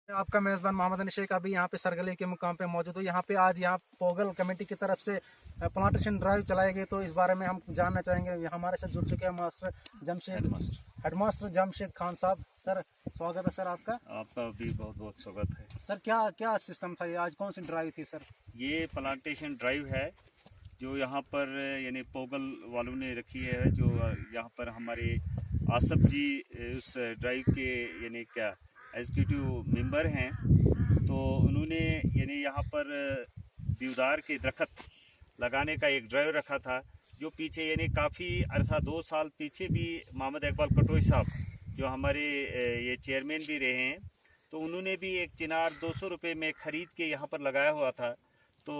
आपका मेज़बान मोहम्मद अली शेख अभी यहाँ पे सरगली के मुकाम पे मौजूद हूँ। यहाँ पे आज यहाँ पोगल कमेटी की तरफ से प्लांटेशन ड्राइव चलाई गई, तो इस बारे में हम जानना चाहेंगे। हमारे साथ जुड़ चुके हैं हेडमास्टर जमशेद खान साहब। सर स्वागत है सर आपका भी बहुत बहुत स्वागत है सर। क्या क्या सिस्टम था ये, आज कौन सी ड्राइव थी सर? ये प्लांटेशन ड्राइव है जो यहाँ पर यानी पोगल वालों ने रखी है, जो यहाँ पर हमारे आसफ जी उस ड्राइव के यानी क्या एग्जीक्यूटिव मेंबर हैं। तो उन्होंने यानी यहाँ पर देवदार के दरख्त लगाने का एक ड्राइव रखा था, जो पीछे यानी काफ़ी अरसा 2 साल पीछे भी मोहम्मद इकबाल कटोच साहब जो हमारे ये चेयरमैन भी रहे हैं, तो उन्होंने भी एक चिनार 200 रुपये में ख़रीद के यहाँ पर लगाया हुआ था। तो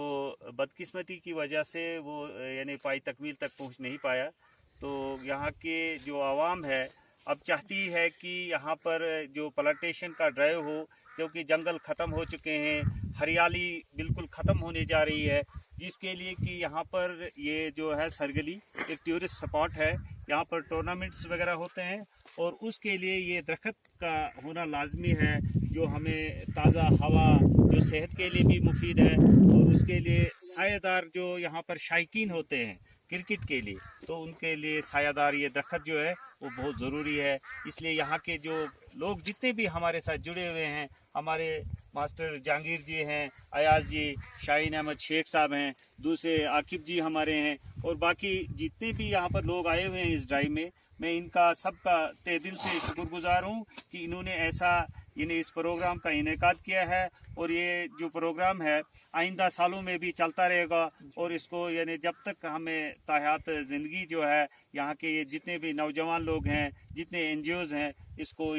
बदकिस्मती की वजह से वो यानी पाई तकमील तक पहुँच नहीं पाया। तो यहाँ के जो आवाम है अब चाहती है कि यहाँ पर जो प्लांटेशन का ड्राइव हो, क्योंकि जंगल ख़त्म हो चुके हैं, हरियाली बिल्कुल ख़त्म होने जा रही है, जिसके लिए कि यहाँ पर ये जो है सरगली एक टूरिस्ट स्पॉट है। यहाँ पर टूर्नामेंट्स वगैरह होते हैं और उसके लिए ये दरख्त का होना लाजमी है, जो हमें ताज़ा हवा, जो सेहत के लिए भी मुफीद है, और उसके लिए सायेदार जो यहाँ पर शायकीन होते हैं क्रिकेट के लिए, तो उनके लिए सायादार ये दरख्त जो है वो बहुत ज़रूरी है। इसलिए यहाँ के जो लोग जितने भी हमारे साथ जुड़े हुए हैं, हमारे मास्टर जहांगीर जी हैं, अयाज जी, शाहीन अहमद शेख साहब हैं, दूसरे आकिब जी हमारे हैं, और बाकी जितने भी यहाँ पर लोग आए हुए हैं इस ड्राइव में, मैं इनका सबका तहे दिल से शुक्रगुजार हूँ कि इन्होंने ऐसा इस प्रोग्राम का इनेकाद किया है। और ये जो प्रोग्राम है आइंदा सालों में भी चलता रहेगा, और इसको यानी जब तक हमें ताहयात ज़िंदगी जो है यहाँ के ये जितने भी नौजवान लोग हैं, जितने एनजीओज़ हैं, इसको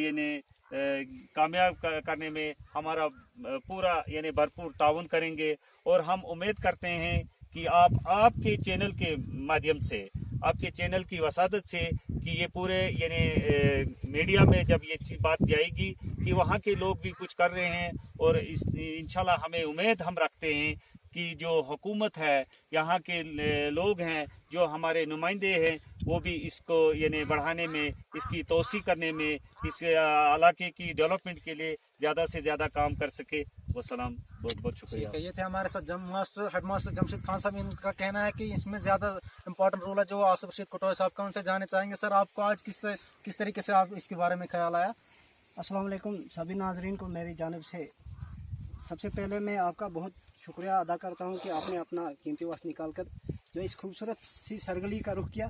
कामयाब करने में हमारा पूरा भरपूर ताउन करेंगे। और हम उम्मीद करते हैं कि आपके चैनल के माध्यम से, आपके चैनल की वसादत से, कि ये पूरे मीडिया में जब ये बात जाएगी कि वहाँ के लोग भी कुछ कर रहे हैं, और इंशाल्लाह हमें उम्मीद हम रखते हैं कि जो हुकूमत है, यहाँ के लोग हैं, जो हमारे नुमाइंदे हैं, वो भी इसको बढ़ाने में, इसकी तोसी करने में, इस इलाके की डेवलपमेंट के लिए ज़्यादा से ज़्यादा काम कर सके। वसलाम, बहुत बहुत शुक्रिया। ये थे हमारे साथ हेडमास्टर जमशेद खान साहब। इनका कहना है कि इसमें ज़्यादा इंपॉर्टेंट रोल है जो आसफ रशीद कटोच साहब का। उनसे जानना चाहेंगे सर, आपको आज किस तरीके से आप इसके बारे में ख्याल आया? अस्सलाम वालेकुम सभी नाजरीन को मेरी जानिब से सबसे पहले मैं आपका बहुत शुक्रिया अदा करता हूं कि आपने अपना कीमती वक्त निकाल कर जो इस खूबसूरत सी सरगली का रुख किया।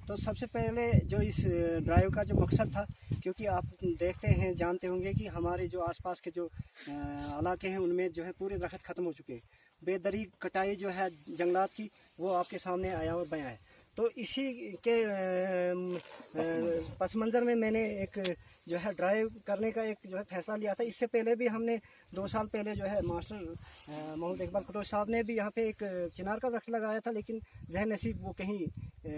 तो सबसे पहले जो इस ड्राइव का जो मकसद था, क्योंकि आप देखते हैं, जानते होंगे कि हमारे जो आसपास के जो इलाके हैं उनमें जो है पूरे दरख्त ख़त्म हो चुके हैं। बेदरी कटाई जो है जंगलात की, वो आपके सामने आया और बयां है। तो इसी के पस मंज़र में मैंने एक जो है ड्राइव करने का एक जो है फैसला लिया था। इससे पहले भी हमने 2 साल पहले जो है मास्टर मोहम्मद इकबाल कटोच साहब ने भी यहाँ पे एक चिनार का दरख्त लगाया था, लेकिन जहन नसीब वो कहीं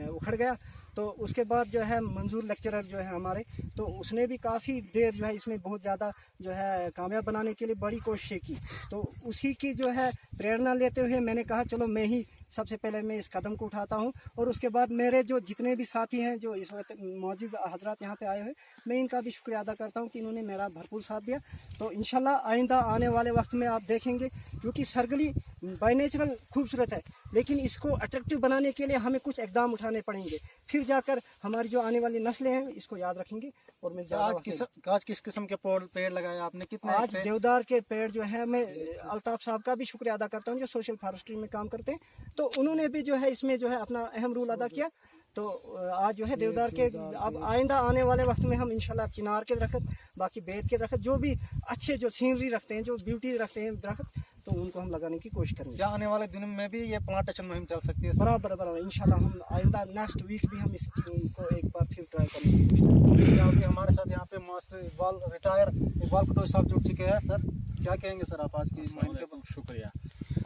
उखड़ गया। तो उसके बाद जो है मंजूर लेक्चरर जो है हमारे, तो उसने भी काफ़ी देर जो है इसमें बहुत ज़्यादा जो है कामयाब बनाने के लिए बड़ी कोशिशें की। तो उसी की जो है प्रेरणा लेते हुए मैंने कहा चलो मैं ही सबसे पहले मैं इस कदम को उठाता हूं, और उसके बाद मेरे जो जितने भी साथी हैं जो इस वक्त मौजूद हजरात यहाँ पे आए हुए, मैं इनका भी शुक्रिया अदा करता हूं कि इन्होंने मेरा भरपूर साथ दिया। तो इंशाल्लाह आइंदा आने वाले वक्त में आप देखेंगे, क्योंकि सरगली बाय नेचुरल खूबसूरत है, लेकिन इसको अट्रैक्टिव बनाने के लिए हमें कुछ इकदाम उठाने पड़ेंगे, फिर जाकर हमारी जो आने वाली नस्लें हैं इसको याद रखेंगे। और मैं आज किस किस्म के पेड़ लगाए आपने, कितने? आज देवदार के पेड़ जो है, मैं अल्ताफ साहब का भी शुक्रिया अदा करता हूँ जो सोशल फॉरेस्ट्री में काम करते हैं, तो उन्होंने भी जो है इसमें जो है अपना अहम रोल अदा किया। तो आज जो है देवदार के, अब आइंदा आने वाले वक्त में हम इंशाल्लाह चिनार के दरख्त, बाकी बेद के दरख्त, जो भी अच्छे जो सीनरी रखते हैं, जो ब्यूटी रखते हैं दरख्त, तो उनको हम लगाने की कोशिश करेंगे। क्या आने वाले दिनों में भी ये प्लांटेशन मुहिम चल सकती है? बराबर इंशाल्लाह हम आइंदा नेक्स्ट वीक भी हम इसको एक बार फिर ट्राई करने की कोशिश करेंगे। हमारे साथ यहाँ पे मास्टर इकबाल कटोच साहब जुड़ चुके हैं। सर क्या कहेंगे सर आप आज की मुहिम के? शुक्रिया।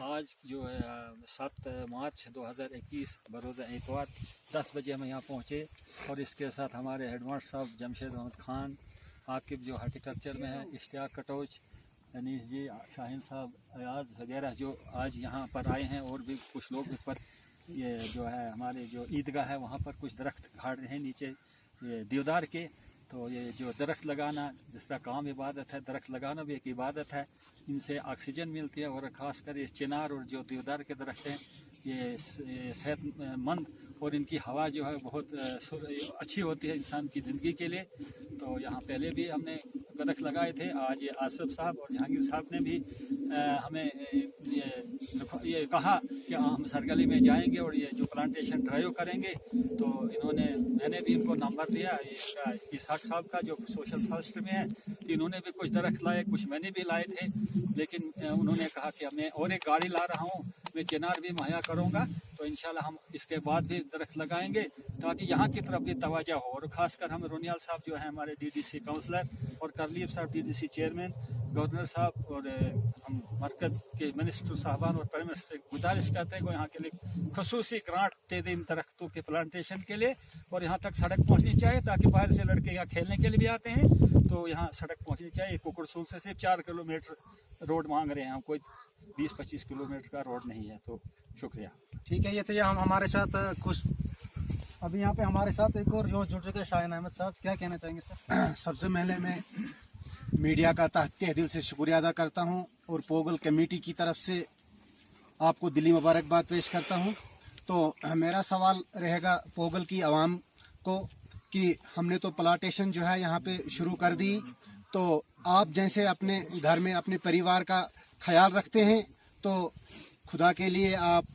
आज जो है 7 मार्च 2021 बरोज़ इतवार 10 बजे हम यहाँ पहुँचे, और इसके साथ हमारे हेडमास्टर साहब जमशेद अहमद खान, आकिब जो हार्टिकल्चर में है, इश्तियाक कटोच, अनीस जी, शाहीन साहब, अयाज वगैरह जो आज यहाँ पर आए हैं, और भी कुछ लोग ऊपर ये जो है हमारे जो ईदगाह है वहाँ पर कुछ दरख्त गाड़ रहे हैं नीचे ये देवदार के। तो ये जो दरख्त लगाना, जिसका काम इबादत है, दरख्त लगाना भी एक इबादत है। इनसे ऑक्सीजन मिलती है और ख़ासकर ये चिनार और जो देवदार के दरख्त हैं ये सेहतमंद और इनकी हवा जो है बहुत अच्छी होती है इंसान की ज़िंदगी के लिए। तो यहाँ पहले भी हमने दरख्त लगाए थे। आज ये आसिफ साहब और जहांगीर साहब ने भी हमें ये कहा कि हम सरगली में जाएंगे और ये जो प्लांटेशन ड्राइव करेंगे। तो मैंने भी इनको नंबर दिया इसका, इसहाक साहब का जो सोशल फर्स्ट में है। तो इन्होंने भी कुछ दरख्त लाए, कुछ मैंने भी लाए थे, लेकिन उन्होंने कहा कि मैं और एक गाड़ी ला रहा हूँ, मैं चिनार भी मुहैया करूँगा। तो इंशाल्लाह हम इसके बाद भी दरख्त लगाएंगे ताकि यहाँ की तरफ भी तवज्जो हो। और ख़ासकर हम रोनियाल साहब जो है हमारे डीडीसी काउंसलर और करलीब साहब डीडीसी चेयरमैन, गवर्नर साहब और हम मरकज़ के मिनिस्टर साहबान और प्राइम मिनिस्टर से गुजारिश करते हैं कि यहाँ के लिए खसूसी ग्रांट दे दें इन दरख्तों के प्लांटेशन के लिए। और यहाँ तक सड़क पहुँचनी चाहिए ताकि बाहर से लड़के यहाँ खेलने के लिए भी आते हैं, तो यहाँ सड़क पहुँचनी चाहिए। कुकड़सूल से सिर्फ 4 किलोमीटर रोड मांग रहे हैं हम, कोई 20-25 किलोमीटर का रोड नहीं है। तो शुक्रिया। ठीक है, ये तो हम हमारे साथ कुछ अभी यहाँ पे हमारे साथ एक और जो जुड़ चुके हैं, शाहीन अहमद साहब, क्या कहना चाहेंगे सर? सबसे पहले मैं मीडिया का तहे दिल से शुक्रिया अदा करता हूं और पोगल कमेटी की तरफ से आपको दिली मुबारकबाद पेश करता हूं। तो मेरा सवाल रहेगा पोगल की आवाम को कि हमने तो प्लांटेशन जो है यहाँ पे शुरू कर दी, तो आप जैसे अपने घर में अपने परिवार का ख्याल रखते हैं, तो खुदा के लिए आप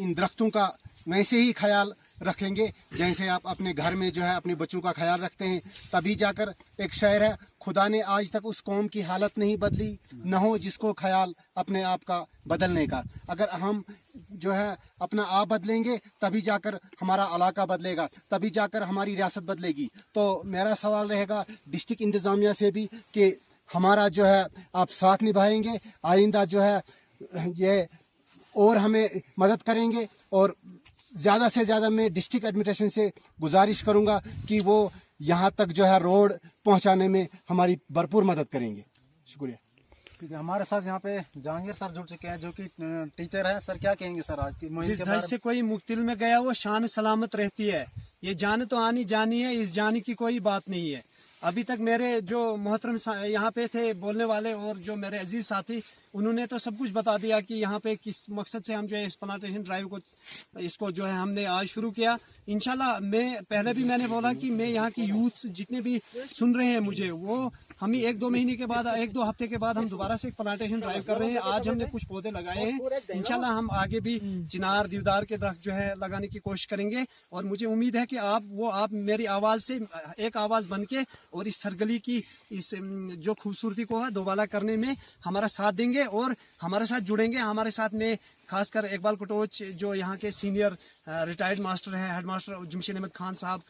इन दरख्तों का वैसे ही ख्याल रखेंगे जैसे आप अपने घर में जो है अपने बच्चों का ख्याल रखते हैं। तभी जाकर एक शायर है, खुदा ने आज तक उस कौम की हालत नहीं बदली, न हो जिसको ख्याल अपने आप का बदलने का। अगर हम जो है अपना आप बदलेंगे तभी जाकर हमारा इलाका बदलेगा, तभी जाकर हमारी रियासत बदलेगी। तो मेरा सवाल रहेगा डिस्ट्रिक्ट इंतज़ामिया से भी कि हमारा जो है आप साथ निभाएंगे, आइंदा जो है ये और हमें मदद करेंगे। और ज़्यादा से ज़्यादा मैं डिस्ट्रिक्ट एडमिनिस्ट्रेशन से गुजारिश करूंगा कि वो यहाँ तक जो है रोड पहुँचाने में हमारी भरपूर मदद करेंगे। शुक्रिया। ठीक है, हमारे साथ यहाँ पे जहांगीर सर जुड़ चुके हैं जो कि टीचर है। सर क्या कहेंगे सर आज की मुहिम जिस के धज बारे से में? कोई मुक्तिल में गया वो शान सलामत रहती है। ये जान तो आनी जानी है, इस जाने की कोई बात नहीं है। अभी तक मेरे जो मोहतरम यहाँ पे थे बोलने वाले और जो मेरे अजीज साथी, उन्होंने तो सब कुछ बता दिया कि यहाँ पे किस मकसद से हम जो है इस प्लांटेशन ड्राइव को इसको जो है हमने आज शुरू किया। इंशाल्लाह मैं पहले भी मैंने बोला कि मैं यहाँ की यूथ जितने भी सुन रहे हैं मुझे, वो हम ही 1-2 महीने के बाद 1-2 हफ्ते के बाद हम दोबारा से प्लांटेशन ड्राइव कर रहे हैं। आज हमने कुछ पौधे लगाए हैं, इंशाल्लाह हम आगे भी चिनार देवदार के दरख्त जो है लगाने की कोशिश करेंगे। और मुझे उम्मीद है कि आप मेरी आवाज़ से एक आवाज़ बन के और इस सरगली की इस जो खूबसूरती को है दोबारा करने में हमारा साथ देंगे और हमारे साथ जुड़ेंगे। हमारे साथ में खासकर इकबाल कटोच जो यहाँ के सीनियर रिटायर्ड मास्टर हैं, हेड मास्टर जमशेद अहमद खान साहब,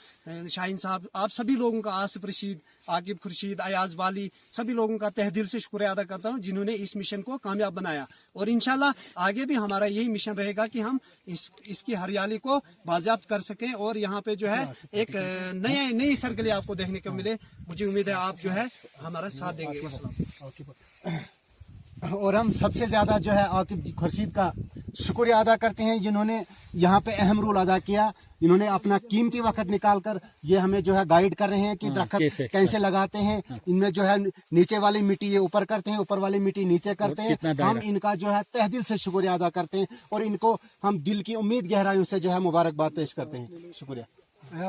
शाहीन साहब, आप सभी लोगों का, आसिफ रशीद, आकिब खुर्शीद, अयाज वाली, सभी लोगों का तहे दिल से शुक्रिया अदा करता हूँ जिन्होंने इस मिशन को कामयाब बनाया। और इंशाल्लाह आगे भी हमारा यही मिशन रहेगा कि हम इसकी हरियाली को बाजियाब्त कर सकें और यहाँ पे जो है एक नई सरगली आपको देखने को मिले। मुझे उम्मीद है आप जो है हमारा साथ देंगे। और हम सबसे ज्यादा जो है आकिब खुर्शीद का शुक्रिया अदा करते हैं जिन्होंने यहाँ पे अहम रोल अदा किया। इन्होंने अपना कीमती वक्त निकालकर ये हमें जो है गाइड कर रहे हैं कि दरख्त कैसे लगाते हैं। इनमें जो है नीचे वाली मिट्टी ये ऊपर करते हैं, ऊपर वाली मिट्टी नीचे करते हैं। हम इनका जो है तहे दिल से शुक्रिया अदा करते हैं और इनको हम दिल की उम्मीद गहराइयों से जो है मुबारकबाद पेश करते हैं। शुक्रिया।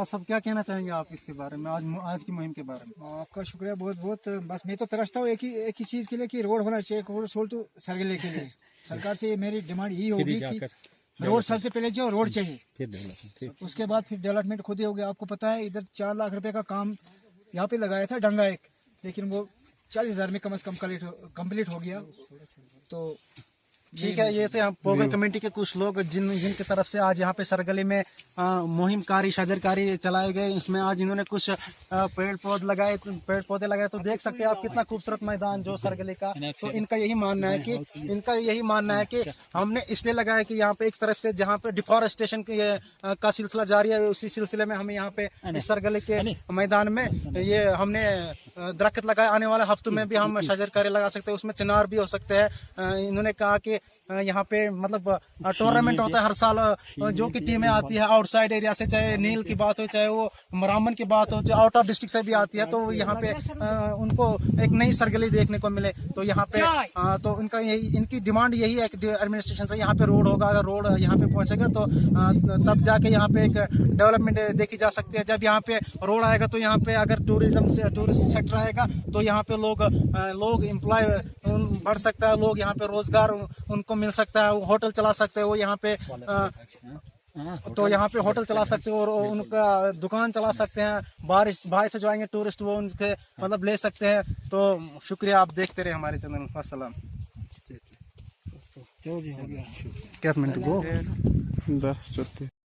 सब क्या कहना चाहेंगे आप इसके बारे में, आज की मुहिम के बारे में? आपका शुक्रिया बहुत बहुत। बस मैं तो तरसता हूँ एक ही चीज़ के लिए कि रोड होना चाहिए, रोड सोल तो सरगले के लिए। सरकार से मेरी डिमांड यही होगी कि रोड सबसे पहले जो रोड चाहिए, उसके बाद फिर डेवलपमेंट खुद ही हो गया। आपको पता है इधर 4 लाख रुपए का काम यहाँ पे लगाया था डंगा एक, लेकिन वो 40,000 में कम से कम कम्प्लीट हो गया। तो ठीक है, ये थे पोगल कमेटी के कुछ लोग जिनकी तरफ से आज यहाँ पे सरगली में मुहिमकारी शजरकारी चलाए गए। इसमें आज इन्होंने कुछ पेड़ पौधे लगाए। तो देख सकते हैं आप कितना खूबसूरत मैदान जो सरगली का। तो इनका यही मानना है कि हमने इसलिए लगाया कि यहाँ पे एक तरफ से जहाँ पे डिफॉरेस्टेशन का सिलसिला जारी है, उसी सिलसिले में हमें यहाँ पे इस सरगली के मैदान में ये हमने दरख्त लगाए। आने वाले हफ्तों में भी हम शजरकारी लगा सकते हैं, उसमें चिनार भी हो सकते हैं। इन्होंने कहा कि यहाँ पे मतलब टूर्नामेंट होता है हर साल, जो कि टीमें आती है आउटसाइड एरिया से, चाहे नील की बात हो, चाहे वो मरामन की बात हो, जो आउट ऑफ डिस्ट्रिक्ट से भी आती है, तो यहाँ पे उनको एक नई सरगली देखने को मिले। तो यहाँ पे तो इनका यही, इनकी डिमांड यही है कि एडमिनिस्ट्रेशन से यहाँ पे रोड होगा, अगर रोड यहाँ पे पहुंचेगा तो तब जाके यहाँ पे एक डेवलपमेंट देखी जा सकती है। जब यहाँ पे रोड आएगा तो यहाँ पे अगर टूरिस्ट सेक्टर आएगा तो यहाँ पे लोग एम्प्लॉय बढ़ सकता है, लोग यहाँ पे रोजगार उनको मिल सकता है, वो होटल चला सकते हैं, वो यहाँ पे तो यहाँ पे होटल चला सकते हैं और उनका दुकान चला सकते हैं। बाहर से जो आएंगे टूरिस्ट वो उनके मतलब ले सकते हैं। तो शुक्रिया, आप देखते रहे हमारे चैनल। अस्सलाम। चलो जी, हो गया। क्या मिनट 10 चौथे